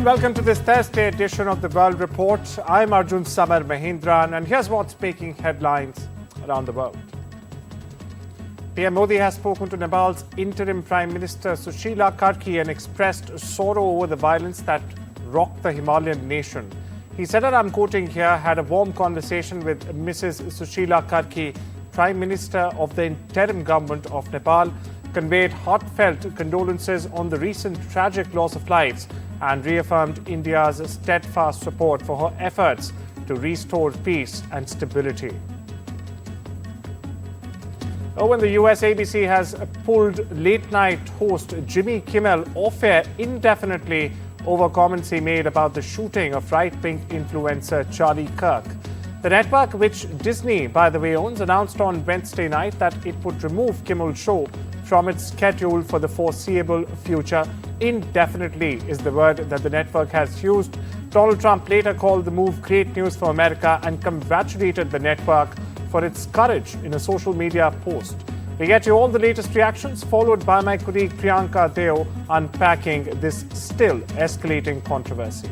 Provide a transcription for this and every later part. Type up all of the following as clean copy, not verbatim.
welcome to this Thursday edition of the World Report. I'm Arjun, Samar, Mahendran, and here's what's making headlines around the world. PM Modi has spoken to Nepal's interim Prime Minister Sushila Karki and expressed sorrow over the violence that rocked the Himalayan nation. He said, and I'm quoting here, had a warm conversation with Mrs. Sushila Karki, Prime Minister of the interim government of Nepal, conveyed heartfelt condolences on the recent tragic loss of lives and reaffirmed India's steadfast support for her efforts to restore peace and stability. When the US ABC has pulled late-night host Jimmy Kimmel off air indefinitely over comments he made about the shooting of right-wing influencer Charlie Kirk. The network, which Disney, by the way, owns, announced on Wednesday night that it would remove Kimmel's show from its schedule for the foreseeable future. Indefinitely is the word that the network has used. Donald Trump later called the move great news for America and congratulated the network for its courage in a social media post. We get you all the latest reactions, followed by my colleague Priyanka Deo unpacking this still escalating controversy.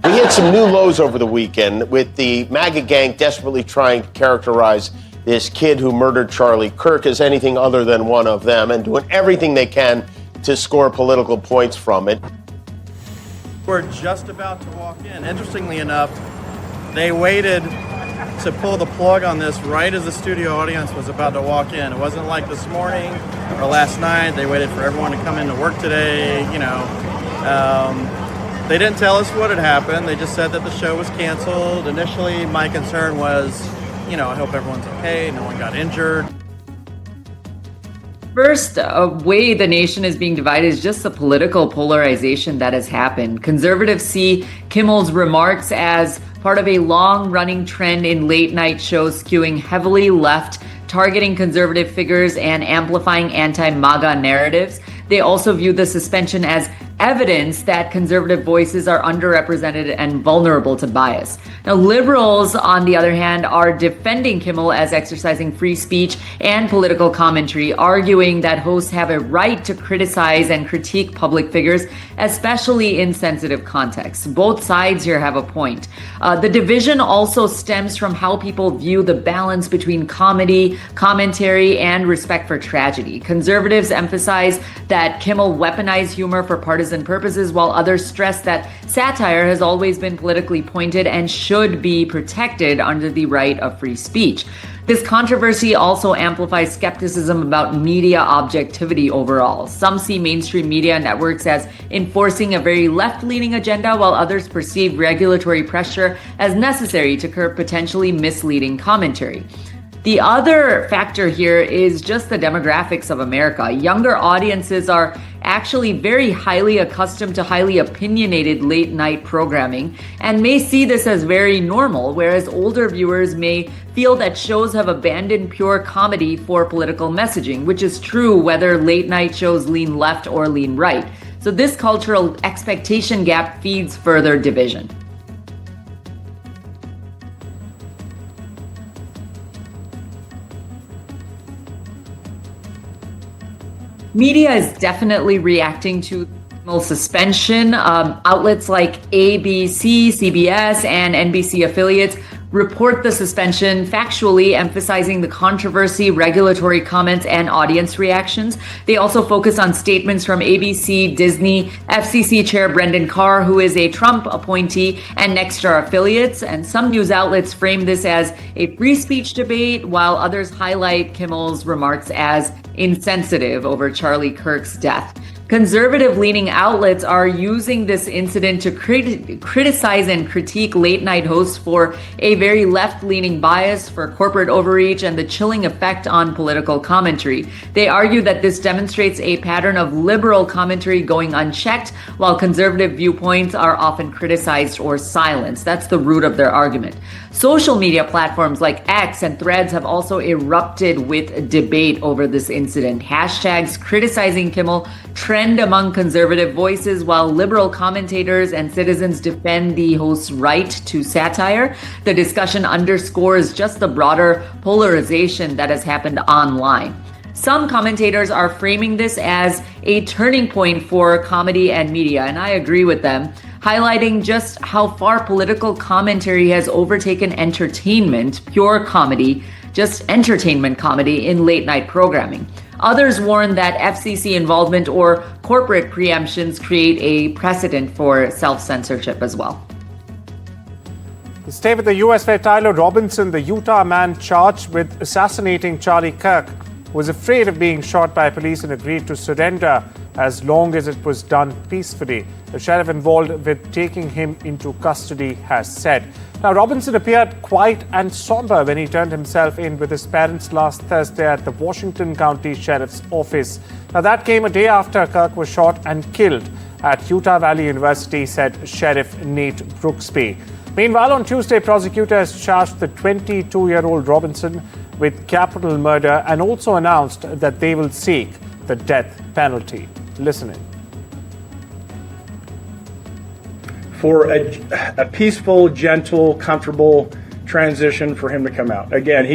We hit some new lows over the weekend with the MAGA gang desperately trying to characterize this kid who murdered Charlie Kirk as anything other than one of them and doing everything they can to score political points from it. We're just about to walk in. Interestingly enough, they waited to pull the plug on this right as the studio audience was about to walk in. It wasn't like this morning or last night. They waited for everyone to come into work today, They didn't tell us what had happened. They just said that the show was canceled. Initially, my concern was, I hope everyone's okay, no one got injured. First, a way the nation is being divided is just the political polarization that has happened. Conservatives see Kimmel's remarks as part of a long-running trend in late-night shows skewing heavily left, targeting conservative figures and amplifying anti-MAGA narratives. They also view the suspension as evidence that conservative voices are underrepresented and vulnerable to bias. Now, liberals, on the other hand, are defending Kimmel as exercising free speech and political commentary, arguing that hosts have a right to criticize and critique public figures, especially in sensitive contexts. Both sides here have a point. The division also stems from how people view the balance between comedy, commentary, and respect for tragedy. Conservatives emphasize that Kimmel weaponized humor for partisan purposes, while others stress that satire has always been politically pointed and should be protected under the right of free speech. This controversy also amplifies skepticism about media objectivity overall. Some see mainstream media networks as enforcing a very left-leaning agenda, while others perceive regulatory pressure as necessary to curb potentially misleading commentary. The other factor here is just the demographics of America. Younger audiences are actually very highly accustomed to highly opinionated late night programming and may see this as very normal, whereas older viewers may feel that shows have abandoned pure comedy for political messaging, which is true whether late night shows lean left or lean right. So this cultural expectation gap feeds further division. Media is definitely reacting to suspension. Outlets like ABC, CBS, and NBC affiliates report the suspension factually, emphasizing the controversy, regulatory comments, and audience reactions. They also focus on statements from ABC, Disney, FCC Chair Brendan Carr, who is a Trump appointee, and Nexstar affiliates. And some news outlets frame this as a free speech debate, while others highlight Kimmel's remarks as insensitive over Charlie Kirk's death. Conservative-leaning outlets are using this incident to criticize and critique late-night hosts for a very left-leaning bias, for corporate overreach, and the chilling effect on political commentary. They argue that this demonstrates a pattern of liberal commentary going unchecked, while conservative viewpoints are often criticized or silenced. That's the root of their argument. Social media platforms like X and Threads have also erupted with debate over this incident. Hashtags criticizing Kimmel trend among conservative voices, while liberal commentators and citizens defend the host's right to satire. The discussion underscores just the broader polarization that has happened online. Some commentators are framing this as a turning point for comedy and media, and I agree with them, highlighting just how far political commentary has overtaken entertainment, pure comedy, just entertainment comedy in late night programming. Others warn that FCC involvement or corporate preemptions create a precedent for self-censorship as well. Stay with the US, where Tyler Robinson, the Utah man charged with assassinating Charlie Kirk, was afraid of being shot by police and agreed to surrender as long as it was done peacefully. The sheriff involved with taking him into custody has said. Now, Robinson appeared quiet and somber when he turned himself in with his parents last Thursday at the Washington County Sheriff's Office. Now, that came a day after Kirk was shot and killed at Utah Valley University, said Sheriff Nate Brooksby. Meanwhile, on Tuesday, prosecutors charged the 22-year-old Robinson with capital murder and also announced that they will seek the death penalty. Listen in. For a peaceful, gentle, comfortable transition for him to come out. Again,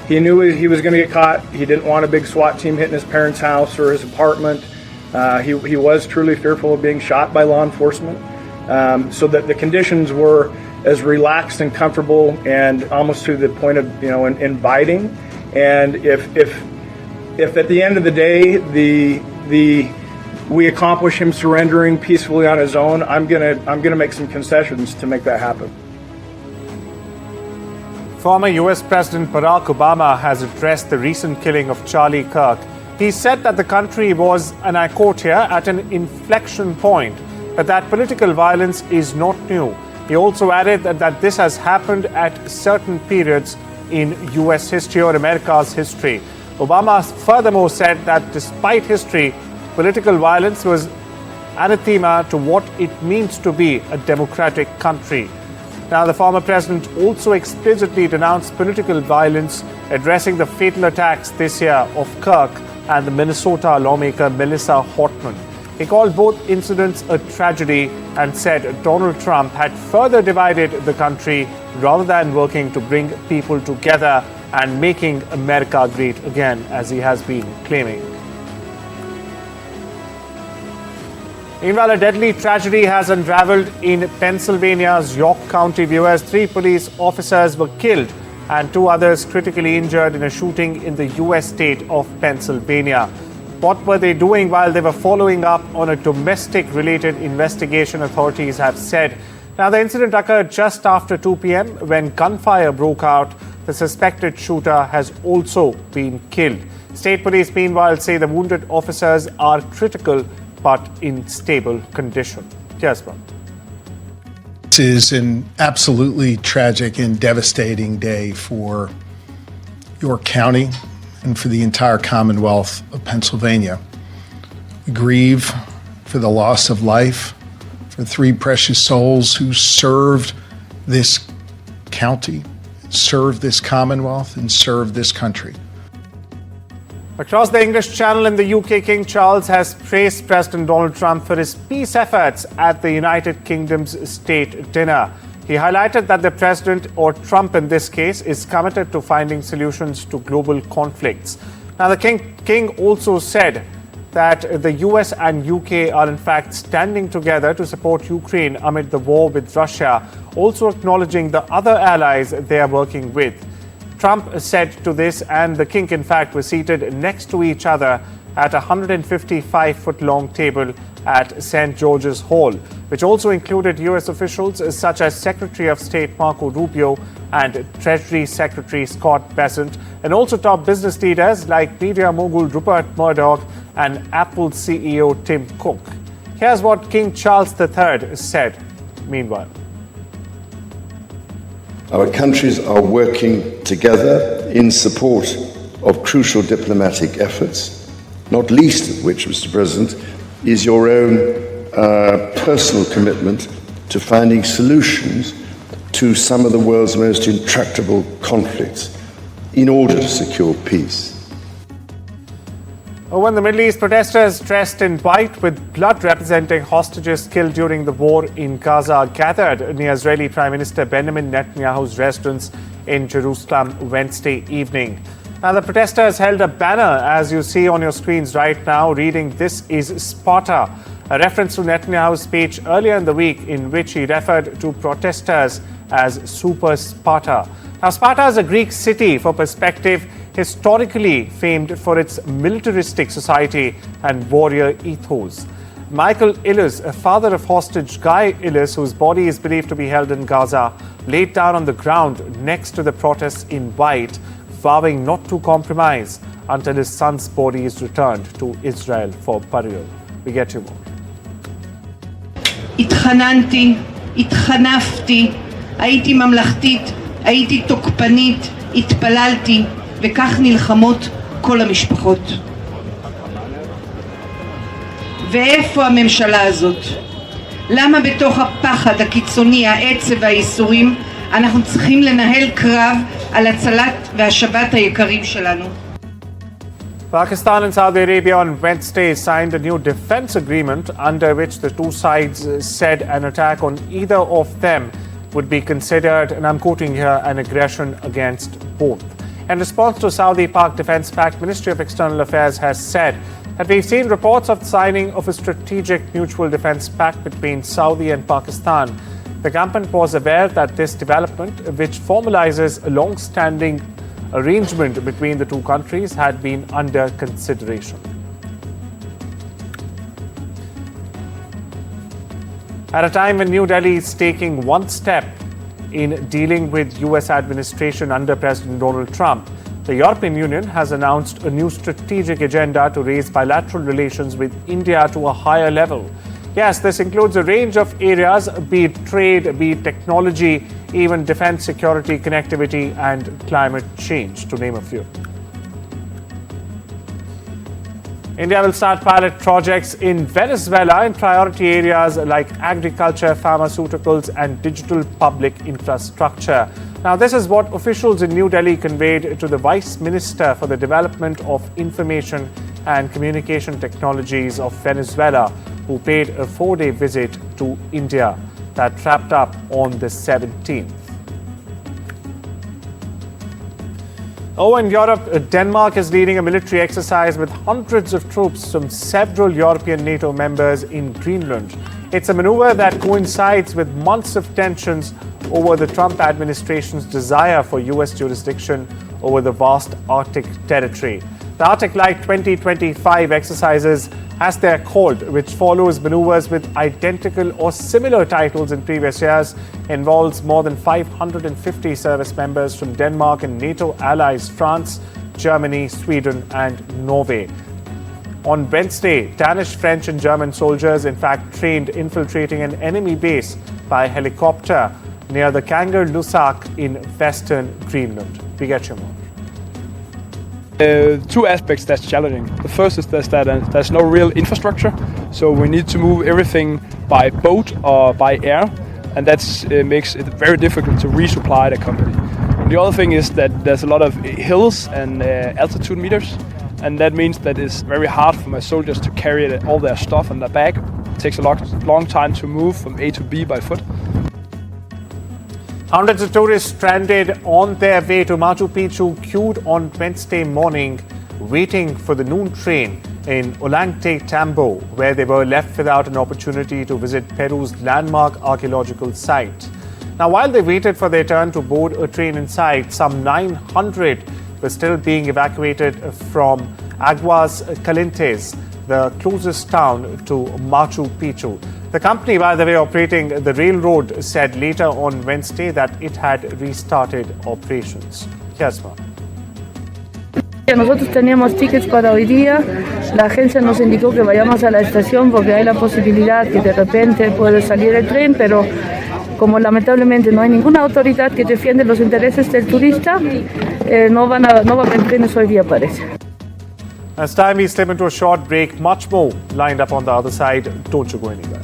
he knew he was going to get caught. He didn't want a big SWAT team hitting his parents' house or his apartment. He was truly fearful of being shot by law enforcement. So that the conditions were as relaxed and comfortable and almost to the point of, inviting. And if at the end of the day, we accomplish him surrendering peacefully on his own, I'm gonna make some concessions to make that happen. Former US President Barack Obama has addressed the recent killing of Charlie Kirk. He said that the country was, and I quote here, at an inflection point, but that political violence is not new. He also added that this has happened at certain periods in US history or America's history. Obama furthermore said that despite history, political violence was anathema to what it means to be a democratic country. Now, the former president also explicitly denounced political violence, addressing the fatal attacks this year of Kirk and the Minnesota lawmaker Melissa Hortman. He called both incidents a tragedy and said Donald Trump had further divided the country rather than working to bring people together and making America great again, as he has been claiming. Meanwhile, a deadly tragedy has unraveled in Pennsylvania's York County. Viewers, 3 police officers were killed and 2 others critically injured in a shooting in the U.S. state of Pennsylvania. What were they doing while they were following up on a domestic-related investigation, authorities have said. Now, the incident occurred just after 2 p.m. when gunfire broke out. The suspected shooter has also been killed. State police, meanwhile, say the wounded officers are critical but in stable condition. Yes, Bob. This is an absolutely tragic and devastating day for York County and for the entire Commonwealth of Pennsylvania. We grieve for the loss of life for 3 precious souls who served this county, served this Commonwealth, and served this country. Across the English Channel in the UK, King Charles has praised President Donald Trump for his peace efforts at the United Kingdom's state dinner. He highlighted that the president, or Trump in this case, is committed to finding solutions to global conflicts. Now, the King also said that the US and UK are in fact standing together to support Ukraine amid the war with Russia, also acknowledging the other allies they are working with. Trump said to this, and the King, in fact, was seated next to each other at a 155-foot-long table at St. George's Hall, which also included US officials such as Secretary of State Marco Rubio and Treasury Secretary Scott Bessent, and also top business leaders like media mogul Rupert Murdoch and Apple CEO Tim Cook. Here's what King Charles III said meanwhile. Our countries are working together in support of crucial diplomatic efforts, not least of which, Mr. President, is your own personal commitment to finding solutions to some of the world's most intractable conflicts in order to secure peace. When the Middle East, protesters dressed in white with blood representing hostages killed during the war in Gaza gathered near Israeli Prime Minister Benjamin Netanyahu's residence in Jerusalem Wednesday evening. Now, the protesters held a banner, as you see on your screens right now, reading, "This is Sparta," a reference to Netanyahu's speech earlier in the week in which he referred to protesters as Super Sparta. Now, Sparta is a Greek city, for perspective, historically famed for its militaristic society and warrior ethos. Michael Illis, a father of hostage Guy Illis, whose body is believed to be held in Gaza, laid down on the ground next to the protests in white, vowing not to compromise until his son's body is returned to Israel for burial. We get you more. התחננתי, התחנפתי, הייתי ממלכתית, הייתי תוקפנית, התפללתי, וכך נלחמות כל המשפחות. ואיפה הממשלה הזאת? למה בתוך הפחד הקיצוני, העצב והייסורים, אנחנו צריכים לנהל קרב על הצלת והשבת היקרים שלנו? Pakistan and Saudi Arabia on Wednesday signed a new defense agreement under which the two sides said an attack on either of them would be considered, and I'm quoting here, an aggression against both. In response to Saudi-Pak Defense Pact, Ministry of External Affairs has said that we've seen reports of signing of a strategic mutual defense pact between Saudi and Pakistan. The government was aware that this development, which formalizes a long-standing arrangement between the two countries, had been under consideration. At a time when New Delhi is taking one step in dealing with US administration under President Donald Trump, the European Union has announced a new strategic agenda to raise bilateral relations with India to a higher level. Yes, this includes a range of areas, be it trade, be it technology, even defense, security, connectivity, and climate change, to name a few. India will start pilot projects in Venezuela in priority areas like agriculture, pharmaceuticals, and digital public infrastructure. Now, this is what officials in New Delhi conveyed to the Vice Minister for the Development of Information and Communication Technologies of Venezuela, who paid a 4-day visit to India that wrapped up on the 17th. Oh, in Europe, Denmark is leading a military exercise with hundreds of troops from several European NATO members in Greenland. It's a maneuver that coincides with months of tensions over the Trump administration's desire for US jurisdiction over the vast Arctic territory. The Arctic Light 2025 exercises, as they're called, which follows maneuvers with identical or similar titles in previous years, involves more than 550 service members from Denmark and NATO allies France, Germany, Sweden, and Norway. On Wednesday, Danish, French, and German soldiers, in fact, trained infiltrating an enemy base by helicopter near the Kangerlussuaq in western Greenland. We get you more. Two aspects that's challenging. The first is that there's no real infrastructure, so we need to move everything by boat or by air, and that makes it very difficult to resupply the company. And the other thing is that there's a lot of hills and altitude meters, and that means that it's very hard for my soldiers to carry all their stuff on their back. It takes a long time to move from A to B by foot. Hundreds of tourists stranded on their way to Machu Picchu queued on Wednesday morning, waiting for the noon train in Ollantaytambo, where they were left without an opportunity to visit Peru's landmark archaeological site. Now, while they waited for their turn to board a train inside, some 900 were still being evacuated from Aguas Calientes, the closest town to Machu Picchu. The company, by the way, operating the railroad, said later on Wednesday that it had restarted operations. Here's more. Nosotros teníamos tickets para hoy día. La agencia nos indicó que vayamos a la estación porque hay la posibilidad que de repente puede salir el tren, pero como lamentablemente no hay ninguna autoridad que defiende los intereses del turista, no va a haber trenes hoy día, parece. As time we slip into a short break, much more lined up on the other side. Don't you go anywhere.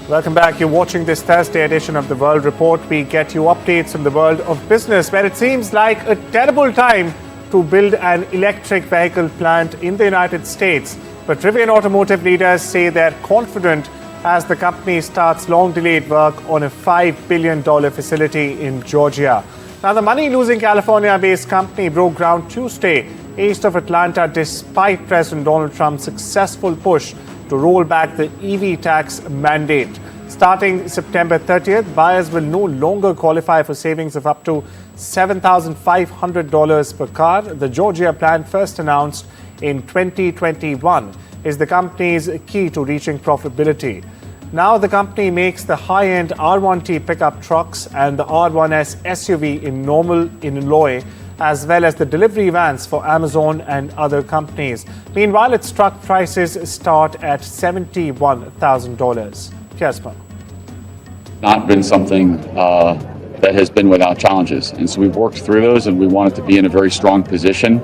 Welcome back. You're watching this Thursday edition of the World Report. We get you updates from the world of business, where it seems like a terrible time to build an electric vehicle plant in the United States. But Rivian automotive leaders say they're confident as the company starts long-delayed work on a $5 billion facility in Georgia. Now, the money-losing California-based company broke ground Tuesday east of Atlanta despite President Donald Trump's successful push to roll back the EV tax mandate. Starting September 30th, buyers will no longer qualify for savings of up to $7,500 per car. The Georgia plan, first announced in 2021, is the company's key to reaching profitability. Now the company makes the high-end R1T pickup trucks and the R1S SUV in Normal, Illinois, as well as the delivery vans for Amazon and other companies. Meanwhile, its truck prices start at $71,000. Kiasma. Not been something that has been without challenges. And so we've worked through those, and we wanted to be in a very strong position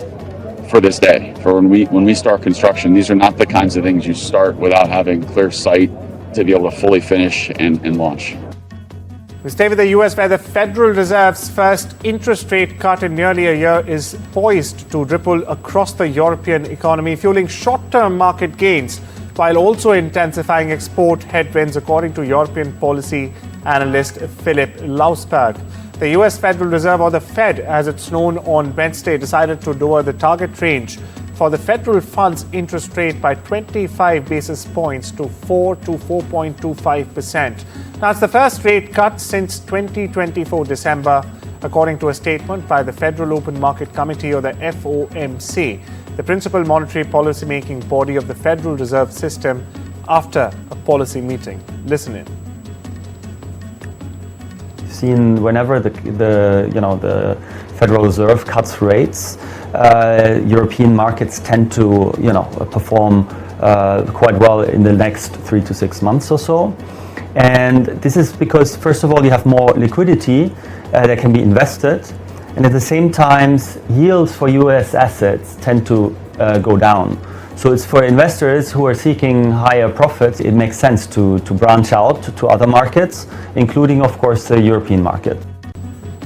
for this day. For when we start construction, these are not the kinds of things you start without having clear sight to be able to fully finish and launch. We stay with the U.S., where the Federal Reserve's first interest rate cut in nearly a year is poised to ripple across the European economy, fueling short-term market gains while also intensifying export headwinds, according to European policy analyst Philip Lausberg. The U.S. Federal Reserve, or the Fed as it's known, on Wednesday decided to lower the target range for the federal funds interest rate by 25 basis points to 4 to 4.25%. Now, it's the first rate cut since 2024 December, according to a statement by the Federal Open Market Committee, or the FOMC, the principal monetary policy-making body of the Federal Reserve System, after a policy meeting. Listen in. Seen whenever the Federal Reserve cuts rates, European markets tend to perform quite well in the next 3 to 6 months or so. And this is because, first of all, you have more liquidity that can be invested, and at the same time, yields for US assets tend to go down. So it's for investors who are seeking higher profits, it makes sense to branch out to other markets, including, of course, the European market.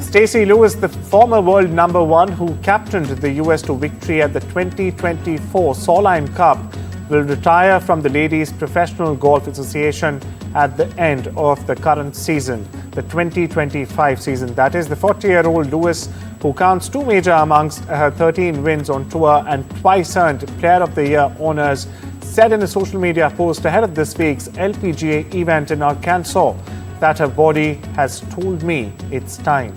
Stacey Lewis, the former world number one who captained the US to victory at the 2024 Solheim Cup, will retire from the Ladies Professional Golf Association at the end of the current season, the 2025 season. That is, the 40-year-old Lewis, who counts 2 major amongst her 13 wins on tour and twice earned Player of the Year honors, said in a social media post ahead of this week's LPGA event in Arkansas that her body has told me it's time.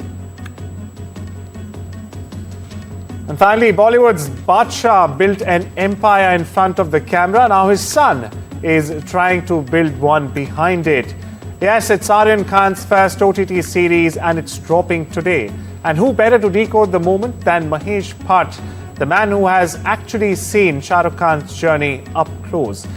And finally, Bollywood's Badshah built an empire in front of the camera. Now his son is trying to build one behind it. Yes, it's Arjun Khan's first OTT series, and it's dropping today. And who better to decode the moment than Mahesh Bhatt, the man who has actually seen Shah Rukh Khan's journey up close.